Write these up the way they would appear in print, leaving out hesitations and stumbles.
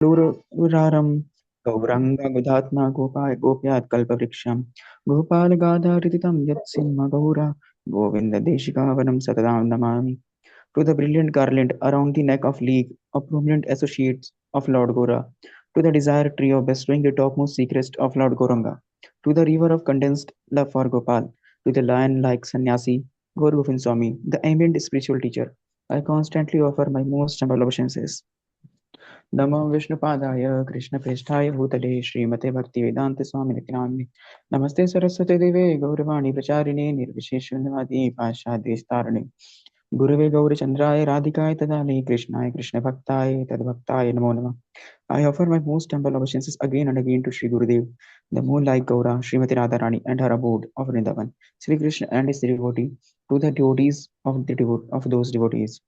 लुरारं गौराङ्गगुधात्मा गोपाय गोप्यात् कल्पवृक्षं गोपालगाधारितं यत्सिंहगौरा गोविन्ददेशिकावनं सततां Namami. To the brilliant garland around the neck of League of prominent associates of Lord Gora, to the desire trio bestowing the topmost secrets of Lord Goranga, to the river of condensed love for Gopal, to the lion-like sannyasi Gaur Govind Swami, the ambient spiritual teacher, I constantly offer my most humble obeisances. नमो विष्णुपादाय कृष्णप्रेष्ठाय भूतले श्रीमते भक्तिवेदान्तस्वामिनिति नामिने नमस्ते सरस्वती देवे गौरवाणी प्रचारिणे निर्विशेषशून्यवादी पाश्चात्यदेशतारिणे गुरवे गौरचन्द्राय राधिकाय तदालये कृष्णाय कृष्णभक्ताय तद्भक्ताय नमो नमः. I offer my most humble obeisances again and again to Sri Gurudev, the moonlight Gaura, Srimati Radharani and her abode of Vrindavan, Sri Krishna and his devotee, to the devotees of those devotees.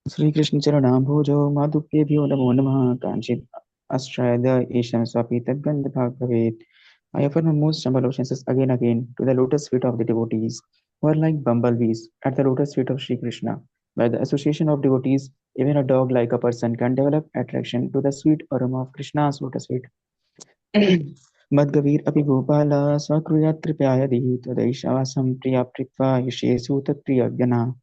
श्रीकृष्णचरणाम्भोजो माधुक्येभ्यो नमो नमः. काञ्चित् अष्ट्रायद ईशं स्वापि तद्गन्धभाग् भवेत्. I offer my most humble obeisances again to the lotus feet of the devotees, who are like bumblebees at the lotus feet of Sri Krishna. By the association of devotees, even a dog like a person can develop attraction to the sweet aroma of Krishna's lotus feet. मद्गवीर अपि गोपाल स्वकृयात् कृपयायधि तदैषावासं प्रिया प्रीत्वा यशेषु तत्प्रियजना.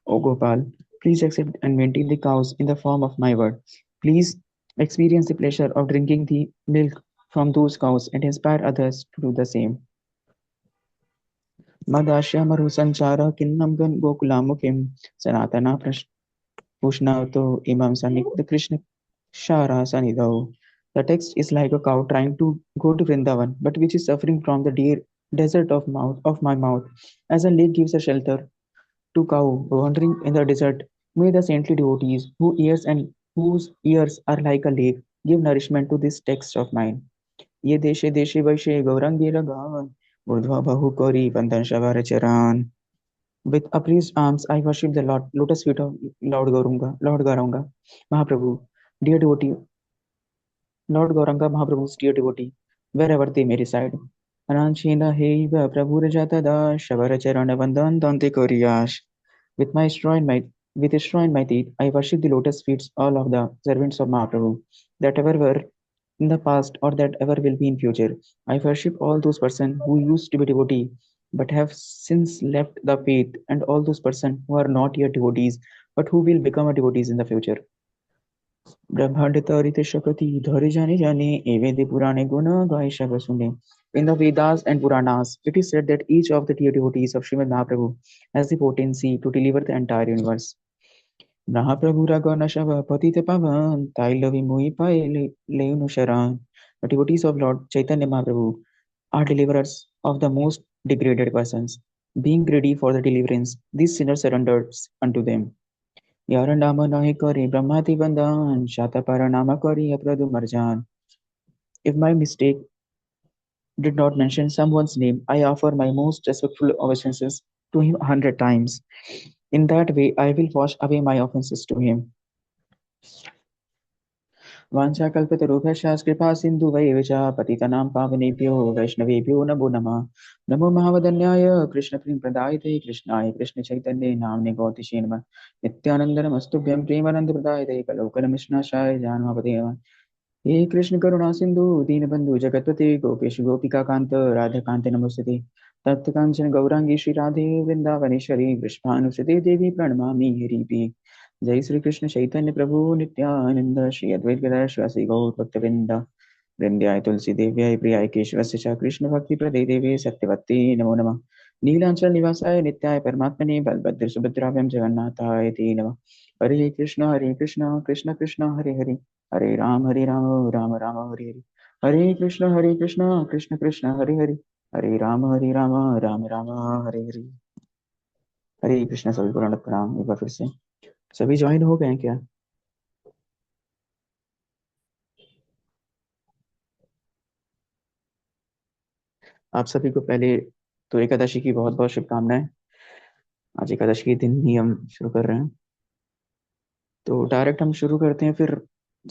O Gopal, please accept and maintain the cows in the form of my word. Please experience the pleasure of drinking the milk from those cows and inspire others to do the same. मदाश्यामरुसञ्चार किन्नं गोकुलामुखीं सनातना पुष्णवतो imam sanit Krishna Shara Sanidao. The text is like a cow trying to go to Vrindavan, but which is suffering from the dear desert of my mouth. As a lake gives a shelter to cow wandering in the desert, may the saintly devotees whose ears are like a lake give nourishment to this text of mine. ये देशे देशे वैशे गौरंगी गान ऊर्ध्वा बहु कौरी बंधन shower चरण. With upraised arms, I worship the lotus feet of Lord Gauranga, Mahaprabhu, dear devotee, Lord Gauranga Mahaprabhu's dear devotee, wherever they may reside. Ananchena heiva Prabhurajata Shavaracharana Vandan Dante Koriyash. With my straw in my with a straw in my teeth, I worship the lotus feet all of the servants of Mahaprabhu, that ever were in the past or that ever will be in future. I worship all those persons who used to be devotee but have since left the faith, and all those persons who are not yet devotees but who will become a devotees in the future. ब्रह्मांड तरित शकति धरि जाने जाने एवेदे पुराणे guna gai shava sune. In the Vedas and Puranas, it is said that each of the dear devotees of Srimad Mahaprabhu has the potency to deliver the entire universe. Mahaprabhu Ragana Shava Patita Pavan Tailavi Mui Pai Leunu Sharan. The devotees of Lord Chaitanya Mahaprabhu are deliverers of the most degraded persons. Being ready for the deliverance, these sinners surrendered unto them. यारंडामा नाहि करी ब्रह्माति बंधन शातपारानामा करी अप्रदु marjan. If my mistake did not mention someone's name, I offer my most respectful obeisances to him 100 times. In that way, I will wash away my offenses to him. वाञ्छाकल्पतरुभ्यश्च कृपा सिन्धुवैव च पतितनां पावनेभ्यो वैष्णवेभ्यो नमो नमः. नमो महावदन्याय कृष्णप्रेमप्रदायते कृष्णाय कृष्णचैतन्ये नाम्ने गौतिषे नमः. नित्यानन्दनमस्तुभ्यं प्रेमानन्दप्रदायते कलौकलमिश्नाशाय जानमापदे नमः. हे कृष्ण करुणा सिंधु दीनबंधु जगतपते गोपेश गोपिका कांत राधाकांत नमोस्तुते. तप्त कांचन गौरांगी श्री राधे वृंदावनेश्वरी कृष्णानुसुते देवी प्रणमामि हरिप्रिये. जय श्री कृष्ण चैतन्य प्रभु नित्यानंद श्री अद्वैत गदाधर शिवासादि गौर भक्तवृंद. वृंद्याय तुलसी देव्याय प्रियाय केशवस्य च कृष्ण भक्ति प्रदे देवे सत्यवत्ते नमो नमः. नीलांचल निवासाय नित्याय परमात्मने बलभद्र सुभद्राभ्यां जगन्नाथाय ते नमः. हरे कृष्ण कृष्ण कृष्ण हरे हरे हरे राम राम हरे हरे. हरे कृष्ण कृष्ण कृष्ण हरे हरे हरे राम राम हरे हरे. हरे कृष्ण. सभी को दंडवत प्रणाम एक बार फिर से. सभी ज्वाइन हो गए हैं क्या? आप सभी को पहले तो एकादशी की बहुत बहुत शुभकामनाएं. आज एकादशी के दिन ही हम शुरू कर रहे हैं, तो डायरेक्ट हम शुरू करते हैं. फिर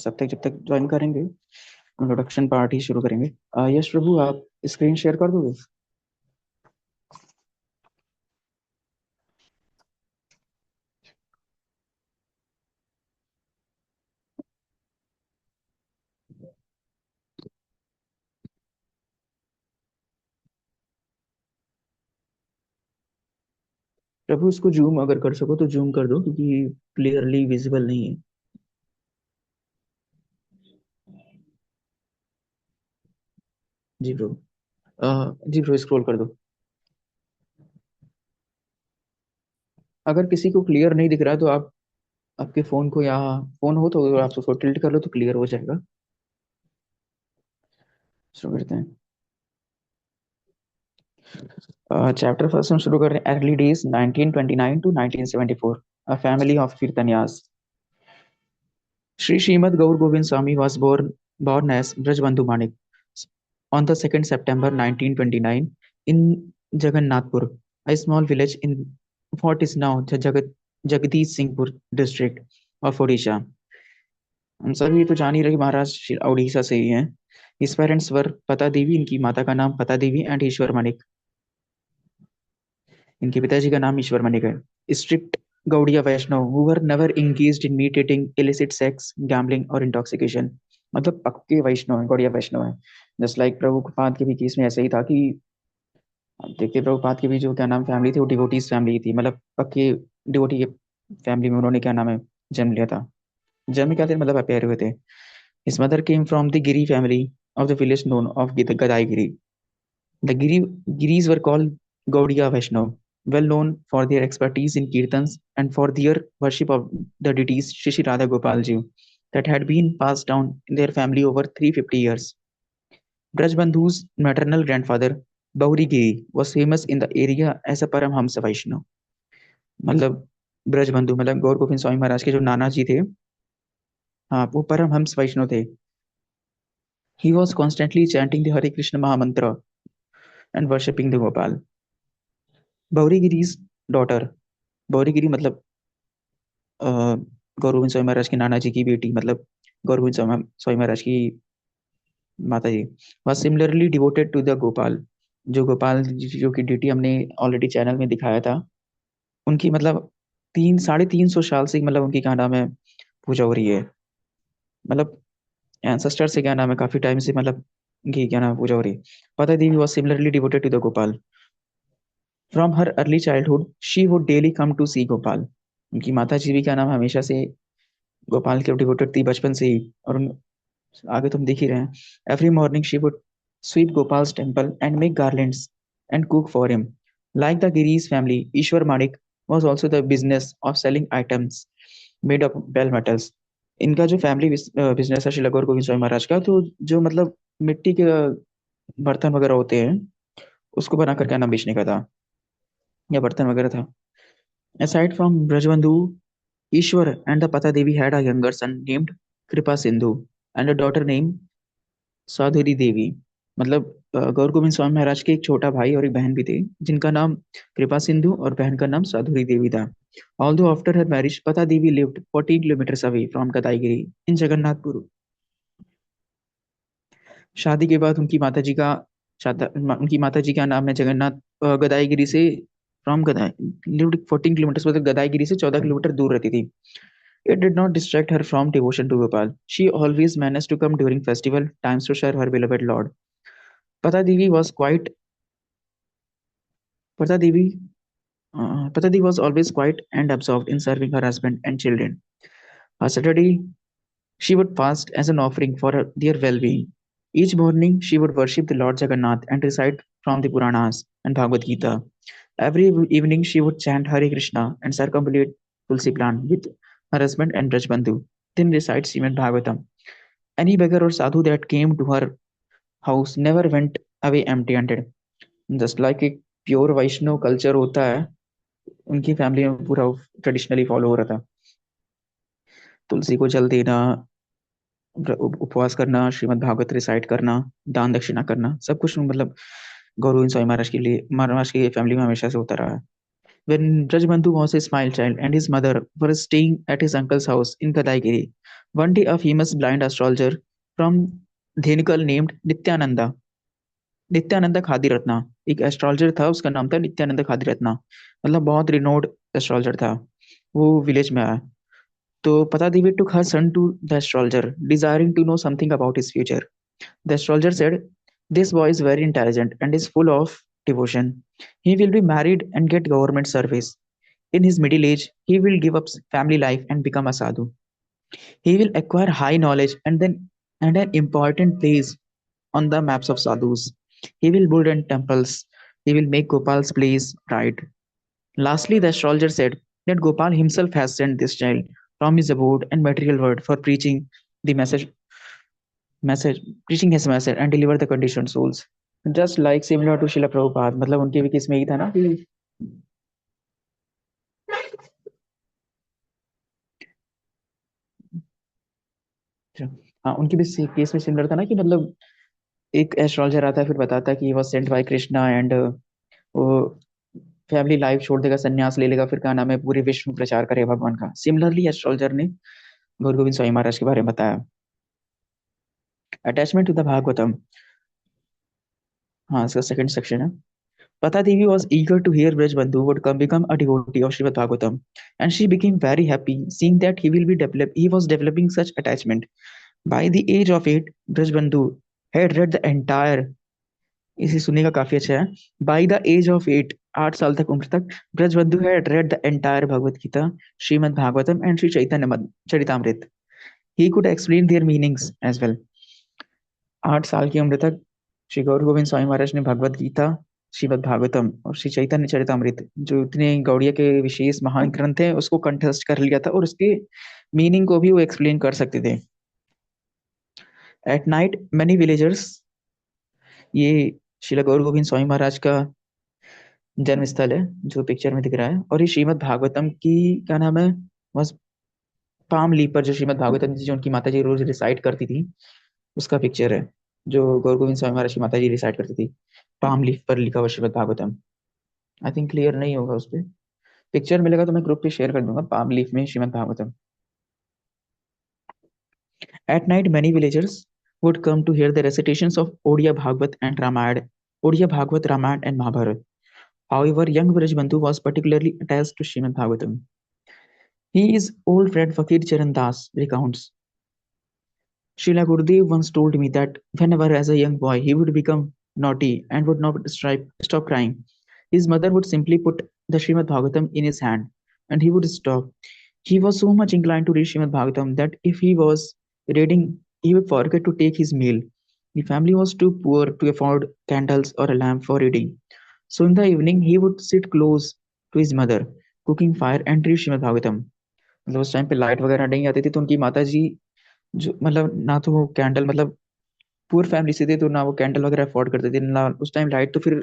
सब तक जब तक ज्वाइन करेंगे इंट्रोडक्शन पार्ट ही शुरू करेंगे. यश प्रभु, आप स्क्रीन शेयर कर दोगे? प्रभु इसको जूम अगर कर सको तो जूम कर दो, क्योंकि क्लियरली विजिबल नहीं है। जी ब्रो। जी ब्रो, स्क्रॉल कर दो। अगर किसी को क्लियर नहीं दिख रहा है तो आप आपके फोन को, या फोन हो तो अगर आप उसको टिल्ट कर लो तो क्लियर हो जाएगा। शुरू करते हैं। चैप्टर फर्स्ट हम शुरू कर रहे हैं, early days 1929 to 1974, a family of kirtaniyas. Sri Srimad Gaur Govind Swami was born as Brajbandhu Manik on the 2nd September 1929 in Jagannathpur, a small village in what is now the Jagdish Singhpur district of Odisha. हम सभी तो जान ही रहे कि महाराष्ट्र उड़ीसा से ही हैं। His parents were पता देवी, इनकी माता का नाम पता देवी, एंड ईश्वर मानिक, इनके पिताजी का नाम ईश्वर मानिक है। Strict Gaudiya Vaishnava who were never engaged in meat eating, illicit sex, gambling or intoxication। मतलब पक्के वैष्णव है, गौड़िया वैष्णव है। जस्ट लाइक प्रभुपाद के भी केस में ऐसा ही था कि आप देखते प्रभुपाद की भी जो क्या नाम फैमिली थी वो डिवोटीज फैमिली थी, मतलब पक्के डिवोटी के फैमिली में उन्होंने क्या नाम है जन्म लिया था। जन्म क्या थे मतलब अपेयर हुए थे। His mother came from the Giri family of the village known of Gadaigiri। The Giris were called Gaudiya Vaishnav, well known for their expertise in kirtans and for their worship of the deities Shri Shri Radha Gopal Ji that had been passed down in their family over 350 years. Brajbandhu's maternal grandfather, Bauri Giri, was famous in the area as a Paramhamsa Vaishnav। मतलब ब्रजबंधु मतलब गौर गोविंद स्वामी महाराज के जो नाना जी थे, हाँ वो परमहंस वैष्णव थे। He was constantly chanting the Hare Krishna Mahamantra and worshipping the Gopal। Baurigiris daughter, गौरीगिरी मतलब अ, गौर गोविंद स्वामी महाराज के नाना जी की बेटी, मतलब गौर गोविंद स्वामी महाराज की माता जी, was similarly devoted to the Gopal. जो गोपाल जी जो की ड्यूटी हमने ऑलरेडी चैनल में दिखाया था, उनकी मतलब 300-350 साल से मतलब उनकी क्या नाम है पूजा हो रही है। मतलब एंसेस्टर से क्या नाम है काफी टाइम से मतलब उनकी क्या नाम है पूजा हो रही है। पता Devi was similarly devoted to the Gopal. From her early childhood she would daily come to see Gopal. उनकी माता जी भी क्या नाम है हमेशा से गोपाल की डिवोटेड थी बचपन से ही, और आगे तुम देख ही रहे हैं। Every morning she would sweep Gopal's temple and make garlands and cook for him. Like the Giris family, Ishwar Manik was also the business of selling items made of bell metals। इनका जो family business है श्री लगोर गोविंद स्वामी महाराज का, तो जो मतलब मिट्टी के बर्तन वगैरह होते हैं उसको बना कर क्या नाम बेचने का था, या बर्तन वगैरह था। Aside from Brajbandhu, Ishwar and the Pata Devi had a younger son named Kripa Sindhu and a daughter named साधुरी देवी। मतलब गौर गोविंद स्वामी महाराज के एक छोटा भाई और एक बहन भी थे, जिनका नाम कृपा सिंधु और बहन का नाम साधुरी देवी था। Although after her marriage, Pata Devi lived 14 kilometers away from Kadaigiri in Jagannathpur। शादी के बाद उनकी माता जी का नाम है जगन्नाथ, गदाईगिरी से फ्रॉम गदाई लिव्ड 14 किलोमीटर, मतलब गदाईगिरी से 14 किलोमीटर दूर रहती थी। It did not distract her from devotion to Gopal। She always managed to come during festival times to share her beloved Lord। Pata Devi was quite Pata Devi Pata Devi was always quiet and absorbed in serving her husband and children। On Saturday, she would fast as an offering for their well-being। Each morning, she would worship the Lord Jagannath and recite from the Puranas and Bhagavad Gita। Every evening, she would chant Hare Krishna and circumambulate Tulsi plant with her husband and Brajbandhu, then recite Srimad Bhagavatam। Any beggar or sadhu that came to her house never went away empty-handed। Just like एक pure वैष्णव culture होता है, उनकी family में पूरा traditionally follow हो रहा था। तुलसी को जल देना, उपवास करना, श्रीमद् भागवत रिसाइट करना, दान दक्षिणा करना, सब कुछ मतलब गौर गोविंद स्वामी महाराज के लिए महाराज की फैमिली में हमेशा से होता रहा है। When Brajbandhu was a small child and his mother were staying at his uncle's house in Kadaigiri, one day a famous blind astrologer from Dhenikal named Nityananda khadi Ratna, एक एस्ट्रोलॉजर था, उसका नाम था नित्यानंदा खादी रत्ना, मतलब बहुत रिनोड एस्ट्रोलॉजर था। वो विलेज में आया तो पता देवी took her son to the astrologer, desiring to know something about his future। The astrologer said, "This boy is very intelligent and is full of devotion। He will be married and get government service। In his middle age, he will give up family life and become a sadhu. He will acquire high knowledge and an important place on the maps of sadhus. He will build in temples. He will make Gopal's place bright. Lastly, the astrologer said that Gopal himself has sent this child from his abode and material world for the message, preaching his message and deliver the conditioned souls. Just like similar to Srila Prabhupada, मतलब उनके भी case में यही था ना कि हाँ उनके भी केस में सिमिलर था ना कि मतलब एक एस्ट्रोलॉजर आता है फिर बताता है कि was sent by Krishna and वो फैमिली लाइफ छोड़ देगा संन्यास ले लेगा फिर क्या नाम है पूरे विश्व में प्रचार करेगा भगवान का सिमिलरली एस्ट्रोलॉजर ने गुरु गोविंद स्वामी महाराज के बारे में बताया अटैचमेंट टू द भागवतम हाँ इसका सेकंड सेक्शन है Pata Devi was eager to hear Brajbandhu would become a devotee of Srimad Bhagavatam, and she became very happy seeing that he was developing such attachment. By the age of 8, Brajbandhu had read the entire इसे सुनने का काफी अच्छा है By the age of 8, 8 साल तक उम्र तक Brajbandhu had read the entire Bhagavad Gita, Srimad Bhagavatam and Sri Chaitanya Charitamrita. He could explain their meanings as well. 8 साल की उम्र तक श्री गौर गोविंद स्वामी महाराज ने भगवत गीता श्रीमद् भागवतम और श्री चैतन्य चरितामृत जो इतने गौड़िया के विशेष महान ग्रंथ हैं उसको कंठस्थ कर लिया था और उसके मीनिंग को भी वो एक्सप्लेन कर सकते थे एट नाइट मैनी विलेजर्स ये श्रील गौर गोविंद स्वामी महाराज का जन्म स्थल है जो पिक्चर में दिख रहा है और ये श्रीमद् भागवतम की क्या नाम है बस पाम लीफ पर जो श्रीमद् भागवतम जो उनकी माता जी रोज रिसाइट करती थी उसका पिक्चर है जो गौर गोविंद स्वामी महाराज की माता जी रिसाइट करती थी पाम लीफ पर लिखा हुआ Shrimad Bhagavatam I think clear नहीं होगा उस पर पिक्चर मिलेगा तो मैं ग्रुप पे शेयर कर दूंगा पाम लीफ में Shrimad Bhagavatam at night many villagers would come to hear the recitations of Odia Bhagavad and Ramayana, Odia Bhagavad, Ramayana and Mahabharata. However, young Brajbandhu was particularly attached to Srimad Bhagavatam. His old friend Fakir Charan Das recounts, Srila Gurudev once told me that whenever as a young boy he would become naughty and would not stop crying, his mother would simply put the Srimad Bhagavatam in his hand and he would stop. He was so much inclined to read Srimad Bhagavatam that if he was reading, he would forget to take his meal. The family was too poor to afford candles or a lamp for reading. So in the evening, he would sit close to his mother, cooking fire and read Srimad Bhagavatam. मतलब उस time पे light वगैरह नहीं आती थी तो उनकी माता जी जो मतलब ना तो वो कैंडल मतलब पुअर फैमिली से थे तो ना वो कैंडल वगैरह अफोर्ड करते थे ना उस टाइम लाइट तो फिर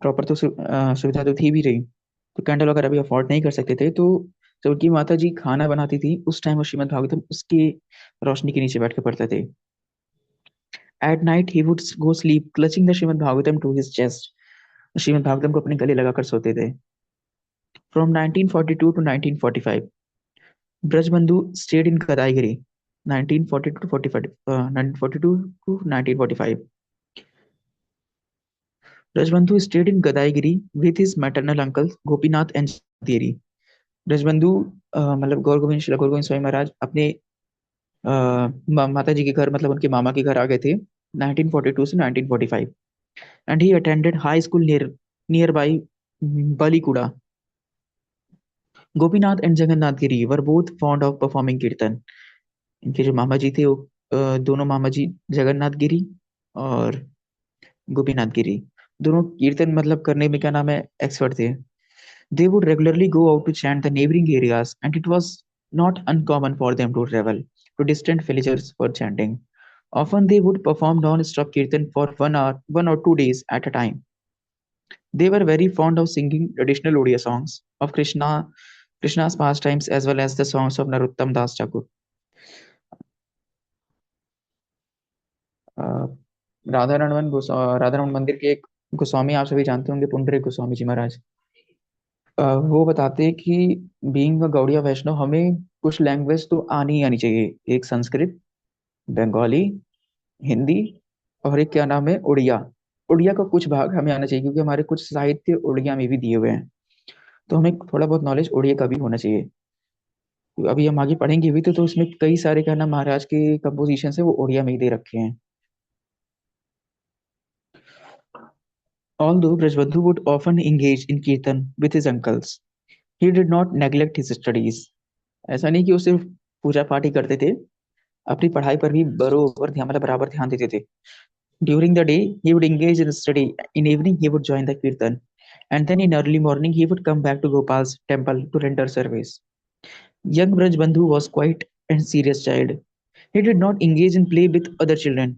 प्रॉपर तो सुविधा तो थी भी रही तो कैंडल वगैरह भी अफोर्ड नहीं कर सकते थे तो जब उनकी माता जी खाना बनाती थी उस टाइम वो श्रीमद् भागवतम उसकी रोशनी के नीचे बैठ कर पढ़ते थे at night he would go sleep clutching the Shrimad Bhagavatam to his chest Shrimad Bhagavatam को अपने गले लगाकर सोते थे from 1942 to 1945 Brajabandhu stayed in Gadaigiri 1942 to 45 1942 to 1945 Brajabandhu stayed in Gadaigiri with his maternal uncles Gopinath and Jatiri. ब्रजबंधु मतलब गौर गोविंद श्री गौर गोविंद स्वामी महाराज अपने माता जी के घर मतलब उनके मामा के घर आ गए थे 1942 से 1945 and he attended high school nearby Balikuda. Gopinath and Jagannath Giri were both fond of performing kirtan. इनके जो मामा जी थे वो दोनों मामा जी जगन्नाथ गिरी और गोपीनाथ गिरी दोनों कीर्तन मतलब करने में क्या नाम है एक्सपर्ट थे they would regularly go out to chant the neighboring areas and it was not uncommon for them to travel to distant villages for chanting often they would perform non-stop kirtan for 1 hour 1 or 2 days at a time they were very fond of singing traditional Odia songs of Krishna's pastimes as well as the songs of Narottam Das Thakur Radha Raman मंदिर के एक गोस्वामी आप सभी जानते होंगे पुंडरीक गोस्वामी जी महाराज वो बताते हैं कि बीइंग अ गौड़िया वैष्णव हमें कुछ लैंग्वेज तो आनी ही आनी चाहिए एक संस्कृत बंगाली हिंदी और एक क्या नाम है उड़िया उड़िया का कुछ भाग हमें आना चाहिए क्योंकि हमारे कुछ साहित्य उड़िया में भी दिए हुए हैं तो हमें थोड़ा बहुत नॉलेज उड़िया का भी होना चाहिए तो अभी हम आगे पढ़ेंगे भी तो उसमें कई सारे क्या नाम महाराज के कंपोजिशन है वो उड़िया में ही दे रखे हैं Although Brajbandhu would often engage in kirtan with his uncles, He did not neglect his studies. ऐसा नहीं कि वो सिर्फ पूजा पाठ ही करते थे, अपनी पढ़ाई पर भी बरोबर ध्यान मतलब बराबर ध्यान देते थे. During the day, he would engage in study. In evening, he would join the kirtan. And then in early morning, he would come back to Gopal's temple to render service. Young Braj Bandhu was quite and serious child. He did not engage in play with other children.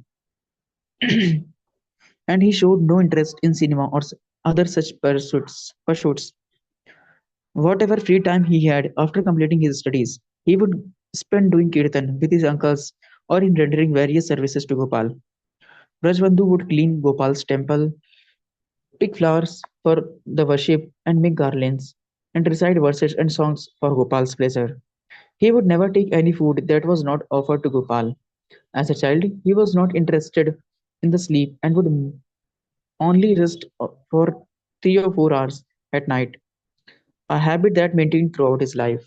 And he showed no interest in cinema or other such pursuits. Whatever free time he had after completing his studies, he would spend doing kirtan with his uncles or in rendering various services to Gopal. Brajbandhu would clean Gopal's temple, pick flowers for the worship, and make garlands, and recite verses and songs for Gopal's pleasure. He would never take any food that was not offered to Gopal. As a child, he was not interested in the sleep and would only rest for 3 or 4 hours at night, a habit that maintained throughout his life.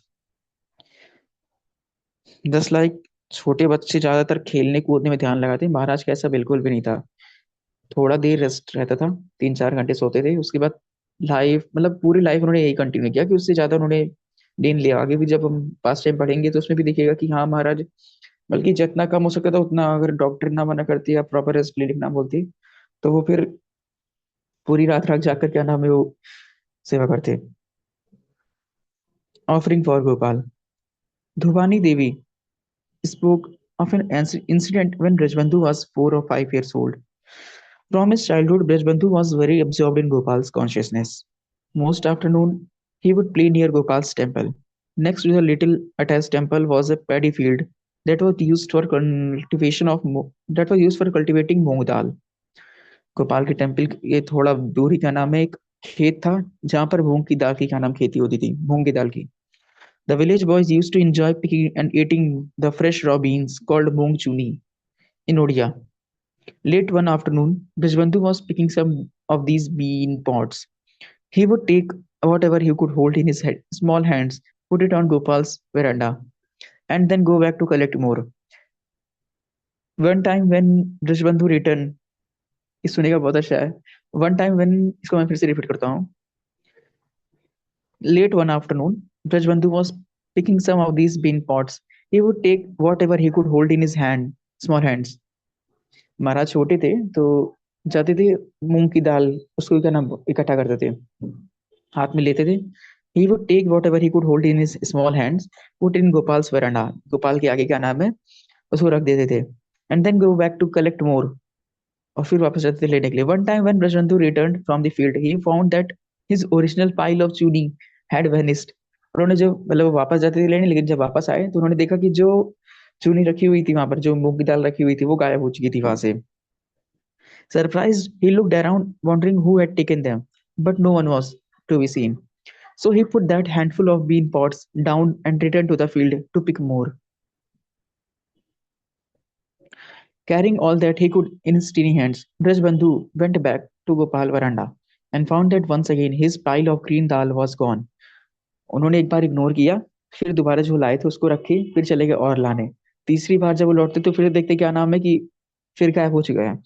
Just like छोटे बच्चे ज्यादातर खेलने कूदने में ध्यान लगाते हैं, महाराज का ऐसा बिल्कुल भी नहीं था. थोड़ा देर रेस्ट रहता था, 3-4 घंटे सोते थे, उसके बाद लाइफ मतलब पूरी लाइफ उन्होंने यही कंटिन्यू किया कि उससे ज्यादा उन्होंने दिन लिया. आगे भी जब हम पास टाइम पढ़ेंगे तो उसमें भी दिखेगा कि हाँ महाराज, बल्कि जितना कम हो सकता था उतना, अगर डॉक्टर ना मना करती या प्रॉपर रेस्ट ले लिखना बोलती, तो वो फिर पूरी रात रात जाकर क्या नाम है वो सेवा करते. Offering for Gopal. Dhuvani Devi spoke of an incident when Brajbandhu was 4 or 5 years old. From his childhood, Brajbandhu was very absorbed in Gopal's consciousness. Most afternoon, he would play near Gopal's temple. Next to the little attached temple was a paddy field that was used for cultivating moong dal. Gopal के temple के थोड़ा दूर ही क्या नाम है एक खेत था जहां पर मूंग की दाल की क्या नाम खेती होती थी, मूंग की दाल की. The village boys used to enjoy picking and eating the fresh raw beans called moong chuni in Odia. Late one afternoon, Brajbandhu was picking some of these bean pods. He would take whatever he could hold in his small hands, put it on Gopal's veranda, and then go back to collect more. One time when Brajbandhu returned, इस सुनेगा बहुत अच्छा है. One time when इसको मैं फिर से repeat करता हूँ. Late one afternoon, Brajbandhu was picking some of these bean pods. He would take whatever he could hold in his small hands. महाराज छोटे थे तो जाते थे मूंग की दाल उसको क्या नाम इकट्ठा करते थे, हाथ में लेते थे. He would take whatever he could hold in his small hands, put in Gopal's veranda. Gopal के आगे क्या नाम है उसको रख देते थे. And then go back to collect more. और फिर वापस जाते थे लेने के लिए. One time when Brajbandhu returned from the field, he found that his original pile of chuni had vanished. उन्होंने जो मतलब वो वापस जाते थे लेने, लेकिन जब वापस आए तो उन्होंने देखा कि जो चूनी रखी हुई थी वहां पर, जो मूंग की दाल रखी हुई थी, वो गायब हो चुकी थी वहां से. Surprised, he looked around, wondering who had taken them, but no one was to be seen. So he put that handful of bean pods down and returned to the field to pick more. Carrying all that he could in his tiny hands, Brajbandhu went back to Gopal veranda and found that once again his pile of green dal was gone. उन्होंने एक बार ignore किया, फिर दोबारा जो लाए थे उसको रखे, फिर चले गए और लाने. तीसरी बार जब वो लौटते तो फिर देखते क्या नाम है कि फिर गायब हो चुका है.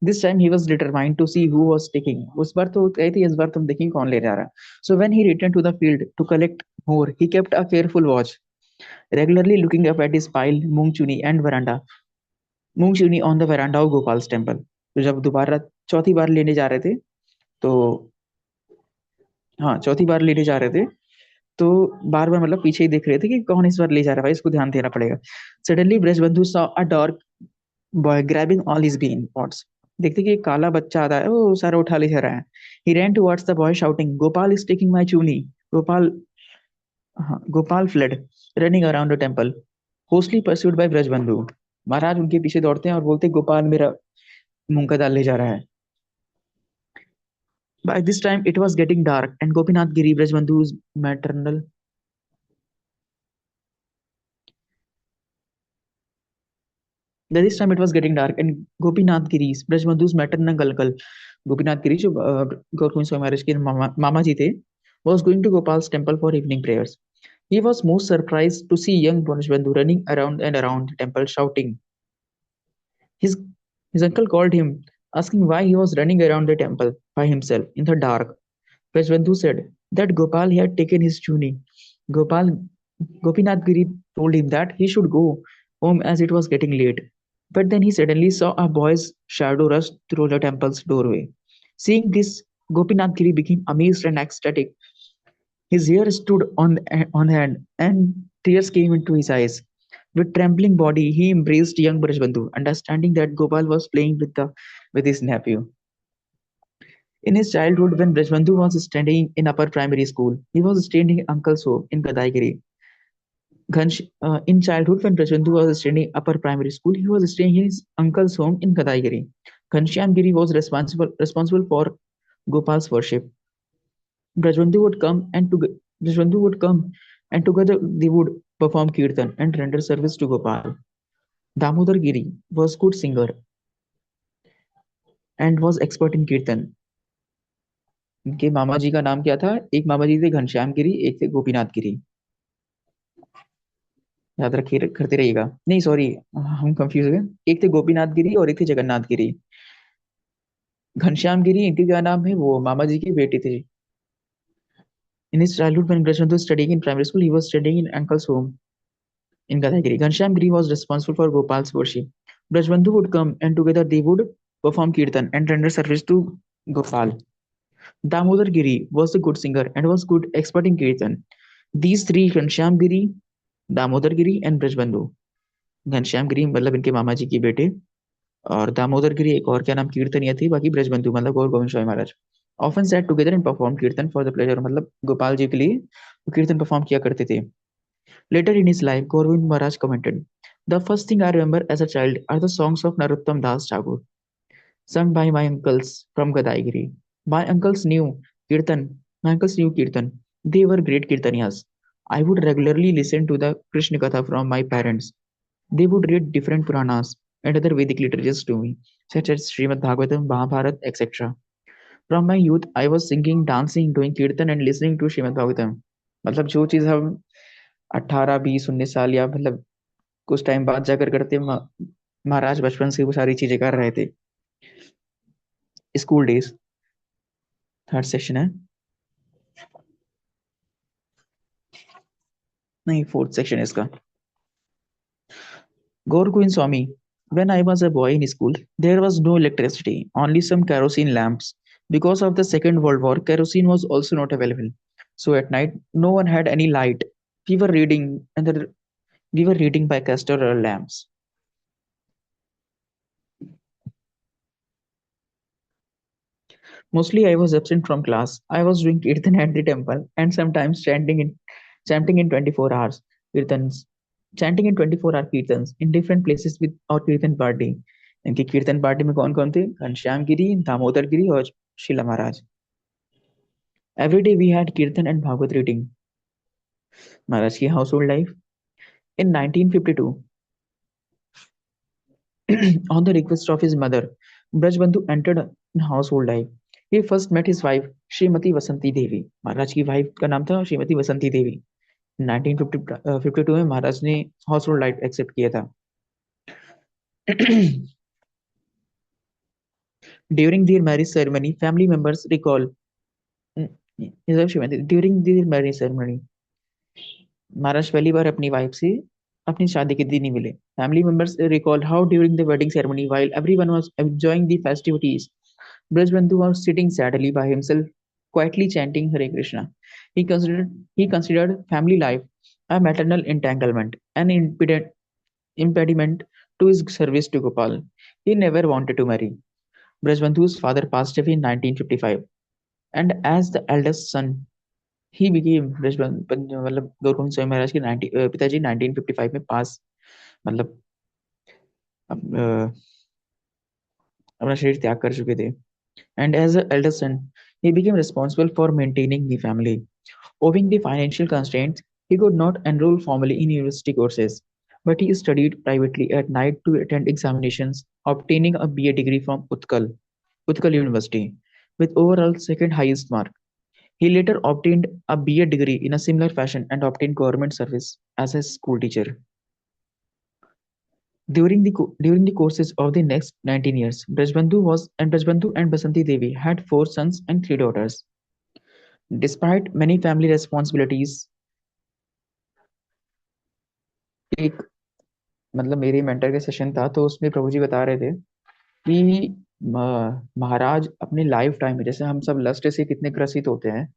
This time he was determined to see who was taking. उस बार तो कही थी इस बार तुम देखेंगे कौन ले जा रहा है. So when he returned to the field to collect more, he kept a careful watch, regularly looking up at his pile, moong चूनी on the veranda of Gopal's temple. तो जब दोबारा चौथी बार लेने जा रहे थे तो हाँ चौथी बार लेने जा रहे थे तो बार बार मतलब पीछे ही देख रहे थे कि कौन इस बार ले जा रहा है, भाई इसको ध्यान देना पड़ेगा. Suddenly Brajbandhu saw a dark boy grabbing all his bean pods. देखते कि एक काला बच्चा आता है, वो सारा उठा ले जा रहा है. He ran towards the boy shouting, Gopal is taking my chuni. Gopal, हाँ, Gopal fled, running around the temple, closely pursued by Brajbandhu. महाराज उनके पीछे दौड़ते हैं और बोलते गोपाल मेरा मूंग का दाल ले जा रहा है. By this time it was getting dark and Gopinath Giri, Brajbandhu's maternal By this time it was getting dark and Gopinath Giri's, Brajbandhu's maternal uncle, Gopinath Giri जो गौर Swami Maharaj के मामा जी थे, was going to Gopal's temple for evening prayers. He was most surprised to see young Brajbandhu running around and around the temple shouting. His his uncle called him, asking why he was running around the temple by himself in the dark. Brajbandhu said, that Gopal had taken his tunic. Gopal Gopinath Giri told him that he should go home as it was getting late. But then he suddenly saw a boy's shadow rush through the temple's doorway. Seeing this, Gopinath Giri became amazed and ecstatic. His hair stood on end, and tears came into his eyes. With trembling body, he embraced young Brajbandhu, understanding that Gopal was playing with his nephew. In his childhood, when Brajbandhu was studying in upper primary school, he was staying in uncle's home in Gadaigiri. In childhood, when Brajbandhu was studying upper primary school, he was staying in his uncle's home in Gadaigiri. Ghanshyam Giri was responsible for Gopal's worship. Brajbandhu would come and to Brajbandhu would come and together they would perform kirtan and render service to Gopal. Damodar Giri was good singer and was expert in kirtan. इनके मामा जी का नाम क्या था? एक मामा जी थे घनश्याम गिरी, एक थे गोपीनाथ गिरी। याद रखिए, करते रहिएगा। नहीं सॉरी, हम कंफ्यूज हो गए। एक थे गोपीनाथ गिरी और एक थे जगन्नाथ गिरी। घनश्याम गिरी इनके क्या नाम है, वो मामा जी के बेटे थे। In his childhood, when Brajbandhu was studying in primary school, he was studying in uncle's home in Gadagiri. Ghanshyam Giri was responsible for Gopal's worship. Brajbandhu would come and together they would perform kirtan and render service to Gopal. Damodar Giri was a good singer and was good expert in kirtan. These three, Ghanshyam Giri, Damodar Giri and Brajabandhu. Ghanshyam Giri मतलब इनके मामा जी के बेटे, और दामोदर गिरी एक और क्या नाम कीर्तनिया थी, बाकी ब्रजबंधु मतलब Gaur Govind Swami Maharaj. Often sat together and perform kirtan for the pleasure, मतलब गोपाल जी के लिए वो कीर्तन परफॉर्म किया करते थे। Later in his life Govind Maharaj commented, the first thing I remember as a child are the songs of Narottam Das Thakur sung by my uncles from Gadaigiri. My uncles knew Kirtan. My uncles knew Kirtan. They were great Kirtaniyas. I would regularly listen to the Krishna Katha from my parents. They would read different Puranas and other Vedic literatures to me, such as Srimad Bhagavatam, Mahabharat, etc. From my youth, I was singing, dancing, doing Kirtan and listening to Srimad Bhagavatam. मतलब जो चीज हम 18, 20, 19 साल या मतलब कुछ time बाद जाकर करते, महाराज बचपन से वो सारी चीजें कर रहे थे। स्कूल डेज, थर्ड सेक्शन है, नहीं फोर्थ सेक्शन है इसका। गौर गोविंद स्वामी, when I was a boy in school, there was no electricity, only some kerosene lamps. Because of the Second World War, kerosene was also not available. So at night, no one had any light. We were reading, we were reading by castor oil lamps. Mostly, I was absent from class. I was doing kirtan at the temple and sometimes chanting in 24 hours kirtans, chanting in 24-hour kirtans in different places with our kirtan party. इनकी कीर्तन party में कौन कौन थे? घनश्याम गिरी, दामोदर गिरी और शीला महाराज। Every day we had kirtan and Bhagavad reading. Maharaj ki household life. In 1952, on the request of his mother, Brajbandhu entered household life. He first met his wife, Srimati Vasanti Devi. महाराज की wife का नाम था श्रीमती वसंती देवी। 1952 में महाराज ने household life accept किया था। During their marriage ceremony, family members recall. During their marriage ceremony, महाराज पहली बार अपनी वाइफ से अपनी शादी के दिन ही मिले। Family members recall how during the wedding ceremony, while everyone was enjoying the festivities, Brajbandhu was sitting sadly by himself, quietly chanting Hare Krishna. He considered family life a maternal entanglement, an impediment to his service to Gopal. He never wanted to marry. Brajbandhu's father passed away in 1955, and as the eldest son, he became मतलब गौर गोविंद स्वामी महाराज के पिताजी 1955 में पास मतलब अपना शरीर त्याग कर चुके थे। And as the eldest son, he became responsible for maintaining the family. Owing the financial constraints, he could not enroll formally in university courses, but he studied privately at night to attend examinations, obtaining a BA degree from Utkal University, with overall second highest mark. He later obtained a BA degree in a similar fashion and obtained government service as a school teacher. During the courses of the next 19 years, Brajbandhu and Basanti Devi had four sons and three daughters. Despite many family responsibilities, एक मतलब मेरी mentor का session था तो उसमें प्रभु जी बता रहे थे कि महाराज अपने लाइफ टाइम में, जैसे हम सब लस्ट से कितने ग्रसित होते हैं,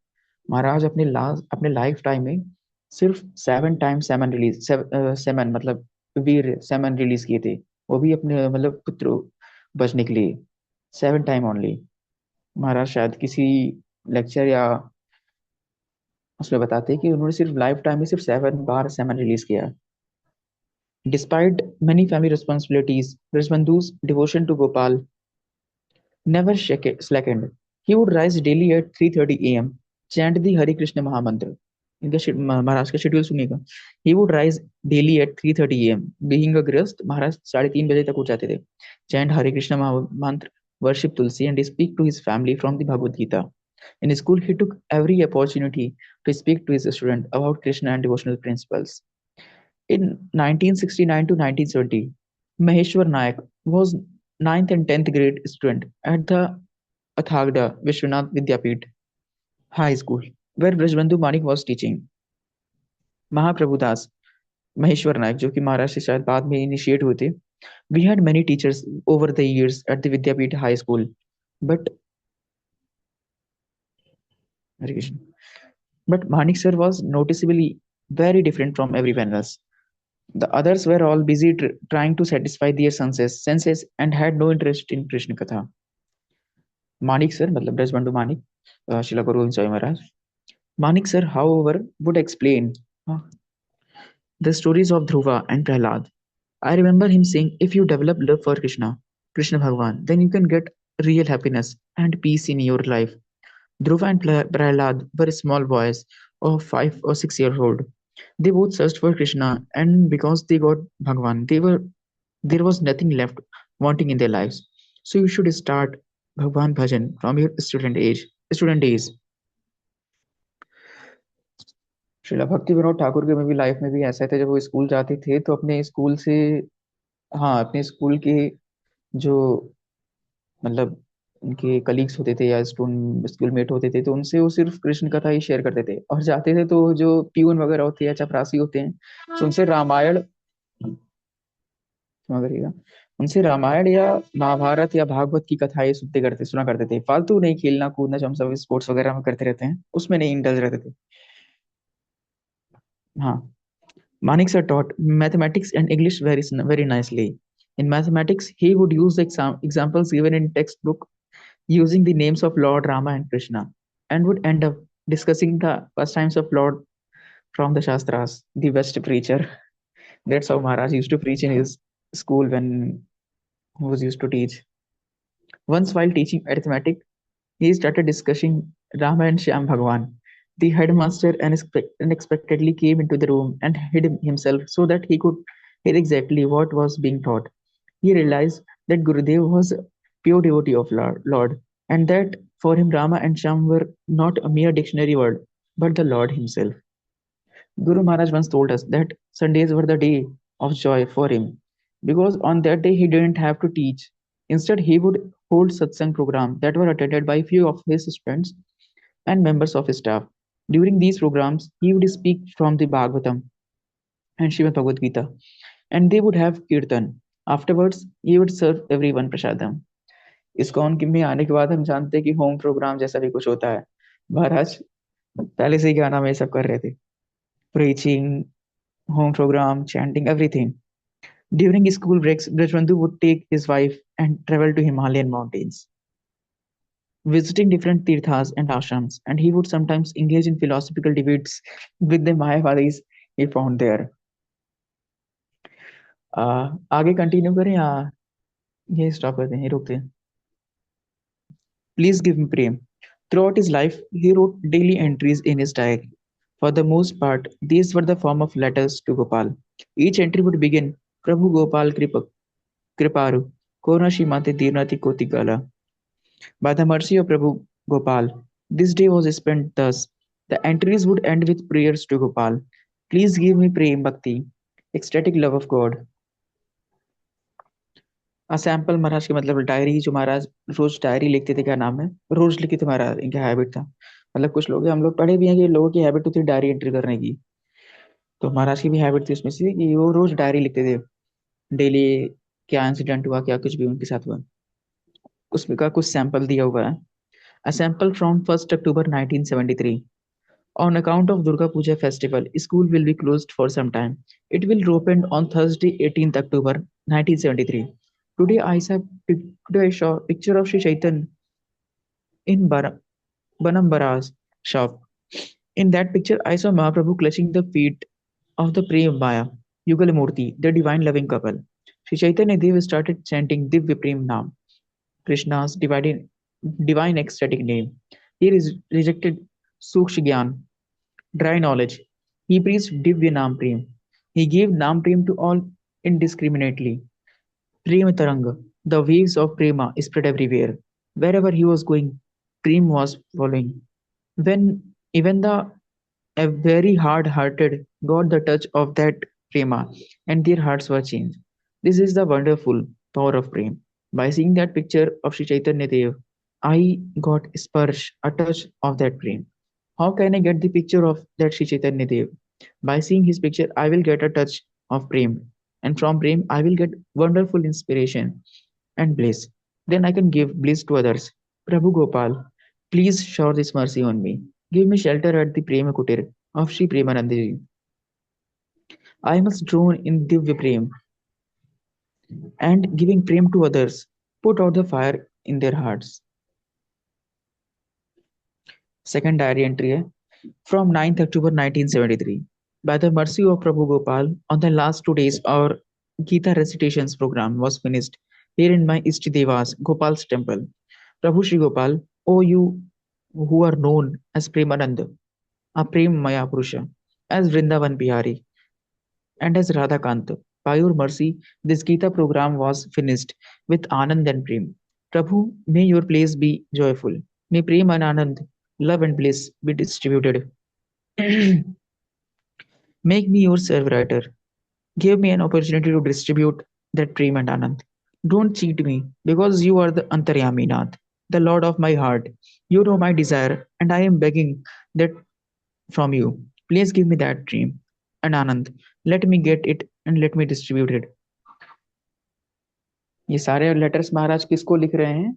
महाराज अपने लाइफ टाइम में सिर्फ 7 टाइम सेवन मतलब वीर सेवन रिलीज किए थे। वो भी अपने मतलब पुत्र बचने के लिए 7 टाइम ओनली। महाराज शायद किसी लेक्चर या उसमें बताते हैं कि उन्होंने सिर्फ लाइफ टाइम में सिर्फ 7 बार सेवन रिलीज किया। Despite many family responsibilities, Brajbandhu's devotion to Gopal never slackened. He would rise daily at 3:30 a.m., chant the Hare Krishna Mahamantra. इनका महाराज का शेड्यूल सुनिएगा। He would rise daily at 3:30 a.m. Being a गृहस्थ, महाराज 3:30 बजे तक उठ जाते थे। Chant Hare Krishna Mahamantra, worship Tulsi, and speak to his family from the Bhagavad Gita. In school, he took every opportunity to speak to his students about Krishna and devotional principles. In 1969 to 1970, Maheshwar Nayak was ninth and 10th grade student at the Athagda Vishwanath Vidyapeeth High School, where Brajbandhu Manik was teaching. Mahaprabhu Das, Maheshwar Nayak, जो कि महाराज से शायद बाद में initiate हुए थे, we had many teachers over the years at the Vidyapeeth High School, but Hare Krishna. But Manik sir was noticeably very different from everyone else. The others were all busy trying to satisfy their senses and had no interest in Krishna Katha. Manik sir, मतलब ब्रजबंधु मानिक, शिला गुरु गोविंद स्वामी महाराज. Manik sir, however, would explain uh, the stories of Dhruva and Prahlad. I remember him saying, if you develop love for Krishna, Krishna Bhagwan, then you can get real happiness and peace in your life. Dhruva and Prahlad were small boys of 5 or 6 years old. They both searched for Krishna, and because they got Bhagwan, there was nothing left wanting in their lives. So you should start Bhagwan Bhajan from your student days. Srila भक्ति विनोद ठाकुर के में भी life में भी ऐसा था, जब वो स्कूल जाते थे तो अपने स्कूल से, हाँ अपने स्कूल के जो मतलब उनके कलीग्स होते थे या स्कूल मेट होते थे तो उनसे वो सिर्फ कृष्ण कथा ही शेयर करते थे, और जाते थे तो जो प्यून वगैरह होते हैं या चपरासी होते हैं तो उनसे रामायण, समझ रहिएगा, उनसे रामायण या महाभारत या भागवत की कथाएं सुना करते थे। फालतू नहीं खेलना कूदना जो हम सब स्पोर्ट्स वगैरह में करते रहते हैं उसमें नहीं इंडल्ज रहते थे। हाँ, Manik sir taught mathematics and English very nicely. In mathematics, he would use the examples given in textbook using the names of Lord Rama and Krishna, and would end up discussing the pastimes of Lord from the Shastras, the best preacher. That's how Maharaj used to preach in his school when he was used to teach. Once, while teaching arithmetic, he started discussing Rama and Shyam Bhagwan. The headmaster unexpectedly came into the room and hid himself so that he could hear exactly what was being taught. He realized that Gurudev was a pure devotee of Lord, and that for him Rama and Shyam were not a mere dictionary word, but the Lord himself. Guru Maharaj once told us that Sundays were the day of joy for him, because on that day he didn't have to teach. Instead, he would hold satsang programs that were attended by few of his students and members of his staff. During these programs, he would speak from the Bhagavatam and Srimad Bhagavad Gita, and they would have kirtan. Afterwards, he would serve everyone prasadam. ISKCON की में आने के बाद हम जानते हैं कि home programme जैसा भी कुछ होता है। महाराज पहले से ही गाना में सब कर रहे थे, preaching, home program, chanting, everything. During his school breaks, Brajbandhu would take his wife and travel to Himalayan mountains, visiting different tirthas and ashrams, and he would sometimes engage in philosophical debates with the Mayavadis he found there. आगे continue करें या ये stop करते हैं, ये रोकते हैं? Please give me prem. Throughout his life, he wrote daily entries in his diary. For the most part, these were the form of letters to Gopal. Each entry would begin, Prabhu Gopal Kriparu, Kona Shimate Dirnati Kotigala. By the mercy of Prabhu Gopal, this day was spent thus. The entries would end with prayers to Gopal. Please give me prem bhakti, ecstatic love of God. सैंपल महाराज के मतलब diary, जो महाराज रोज diary लिखते थे, क्या नाम है, रोज लिखी थे महाराज, इनका हैबिट था। मतलब कुछ लोग हैं, हम लोग पढ़े भी हैं कि लोगों की हैबिट होती है डायरी एंट्री करने की। तो महाराज की भी हैबिट थी उसमें से कि वो रोज डायरी लिखते थे, डेली क्या इंसिडेंट हुआ, क्या कुछ भी उनके साथ हुआ। उसमें का कुछ सैंपल दिया हुआ है। A sample from 1st October 1973. On account of Durga Puja festival, school will be closed for some time. It will reopen on Thursday, 18th October 1973. Today today I saw picture of Sri Chaitanya in Banambara's shop. In that picture, I saw Mahaprabhu clutching the feet of the Prem Maya, Yugal Murti, the divine loving couple. Sri Chaitanya Dev started chanting Divya Prem Nam, Krishna's divine ecstatic name. He rejected Suksh Gyan, dry knowledge. He preached Divya Nam Prem. He gave Nam Prem to all indiscriminately. Prema Taranga, the waves of Prema spread everywhere. Wherever he was going, Prem was following. When even the very hard-hearted got the touch of that Prema, and their hearts were changed. This is the wonderful power of Prem. By seeing that picture of Sri Chaitanya Dev, I got sparsh, a touch of that Prem. How can I get the picture of that Sri Chaitanya Dev? By seeing his picture, I will get a touch of Prem. And from Prem, I will get wonderful inspiration and bliss. Then I can give bliss to others. Prabhu Gopal, please shower this mercy on me. Give me shelter at the Prema Kutir of Sri Premanandji. I must drown in Divya Prem and giving Prem to others. Put out the fire in their hearts. Second diary entry है from 9th October 1973. By the mercy of Prabhu Gopal, on the last 2 days, our Gita recitations program was finished here in my Ishtadevas, Gopal's temple. Prabhu Shri Gopal, O you who are known as Premanand, a Prem Maya Purusha, as Vrindavan Bihari, and as Radhakant, by your mercy, this Gita program was finished with Anand and Prem. Prabhu, may your place be joyful. May Prem and Anand, love and bliss be distributed. Make me your serve writer. Give me an opportunity to distribute that Prem and Anand. Don't cheat me, because you are the Antaryami Nath, the Lord of my heart. You know my desire, and I am begging that from you. Please give me that dream and Anand. Let me get it and let me distribute it. ये सारे letters महाराज किसको लिख रहे हैं?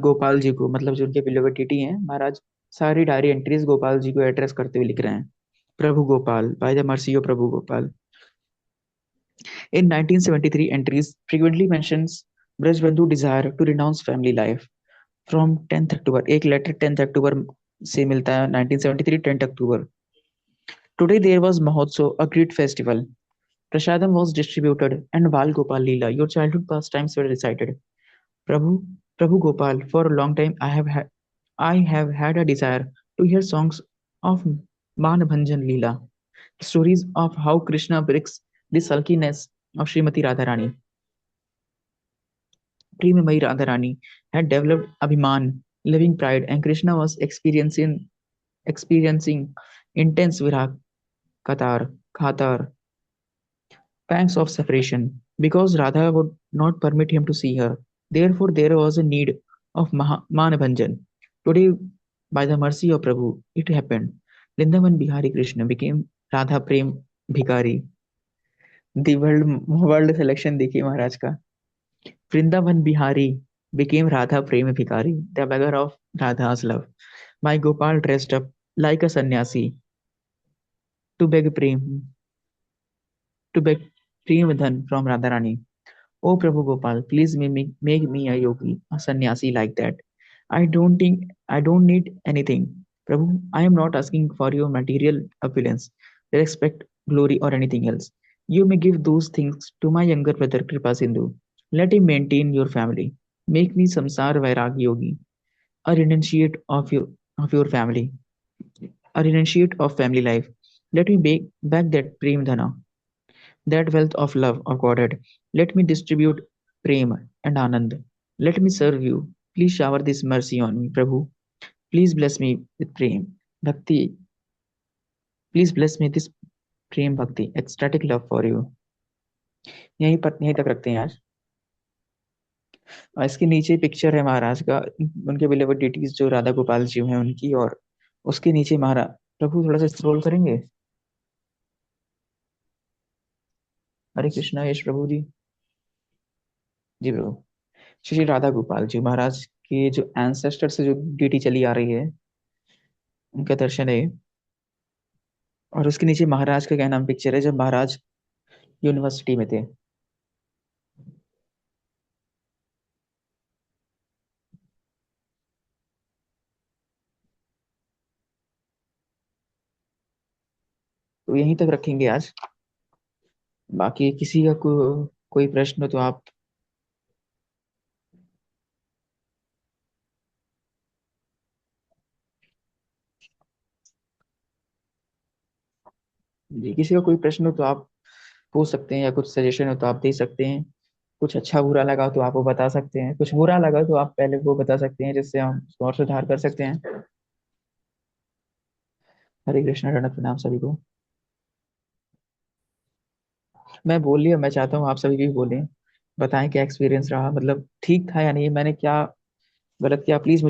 गोपाल जी को, मतलब जो उनके बिलोवेड टीटी हैं महाराज। सारी डायरी एंट्रीज गोपाल जी को एड्रेस करते हुए लिख रहे हैं। Prabhu Gopal, by the mercy of Prabhu Gopal. In 1973 entries frequently mentions Brajbandhu desire to renounce family life. From 10th October, एक लेटर 10th October से मिलता है, 1973 10th October. Today there was Mahotsav, a great festival. Prasadam was distributed and Bal Gopal Leela, your childhood pastimes were recited. Prabhu, Prabhu Gopal, for a long time I have had a desire to hear songs of Manabhanjan Leela, stories of how Krishna breaks the sulkiness of Srimati Radharani. Premamai Radharani had developed Abhiman, living pride, and Krishna was experiencing intense virag, khatar, pangs of separation, because Radha would not permit him to see her. Therefore, there was a need of Manabhanjan. Today, by the mercy of Prabhu, it happened. Vrindavan Bihari Krishna became Radha Prem Bhikari. The world selection देखिए महाराज का। Vrindavan Bihari became Radha Prem Bhikari, the beggar of Radha's love. My Gopal dressed up like a sannyasi to beg Prem, to beg Prem from Radharani. Oh Prabhu Gopal, please make me a yogi, a sannyasi like that. I don't need anything. Prabhu, I am not asking for your material opulence, respect, glory, or anything else. You may give those things to my younger brother Kripa Sindhu. Let him maintain your family. Make me samsar vairag yogi, a renunciate of your family, a renunciate of family life. Let me back that prem dhana, that wealth of love of Godhead. Let me distribute prem and anand. Let me serve you. Please shower this mercy on me, Prabhu. Please bless me with prem, bhakti. Please bless me this prem bhakti, ecstatic love for you. यहीं तक रखते हैं आज। और इसके नीचे picture है महाराज का, उनके बिलीवर्ड डिटीज जो राधा गोपाल जी हैं उनकी, और उसके नीचे महाराज। प्रभु थोड़ा सा स्क्रॉल करेंगे। हरे कृष्णा यश प्रभु जी। जी प्रभु। श्री श्री राधा गोपाल जी महाराज के जो एंसेस्टर से जो डीटी चली आ रही है, उनका दर्शन है। और उसके नीचे महाराज का क्या नाम पिक्चर है, जब महाराज यूनिवर्सिटी में थे। तो यहीं तक रखेंगे आज। बाकी किसी का कोई प्रश्न हो तो आप। जी, किसी का कोई प्रश्न हो तो आप पूछ सकते हैं, या कुछ सजेशन हो तो आप दे सकते हैं। कुछ अच्छा बुरा लगा तो आप वो बता सकते हैं, कुछ बुरा लगा तो आप पहले वो बता सकते हैं, जिससे हम उसको और सुधार कर सकते हैं। हरे कृष्णा, रणत प्रणाम सभी को। मैं बोल लिया, मैं चाहता हूँ आप सभी भी बोलें। बताएं क्या एक्सपीरियंस रहा, मतलब ठीक था या नहीं, मैंने क्या गलत किया, प्लीज।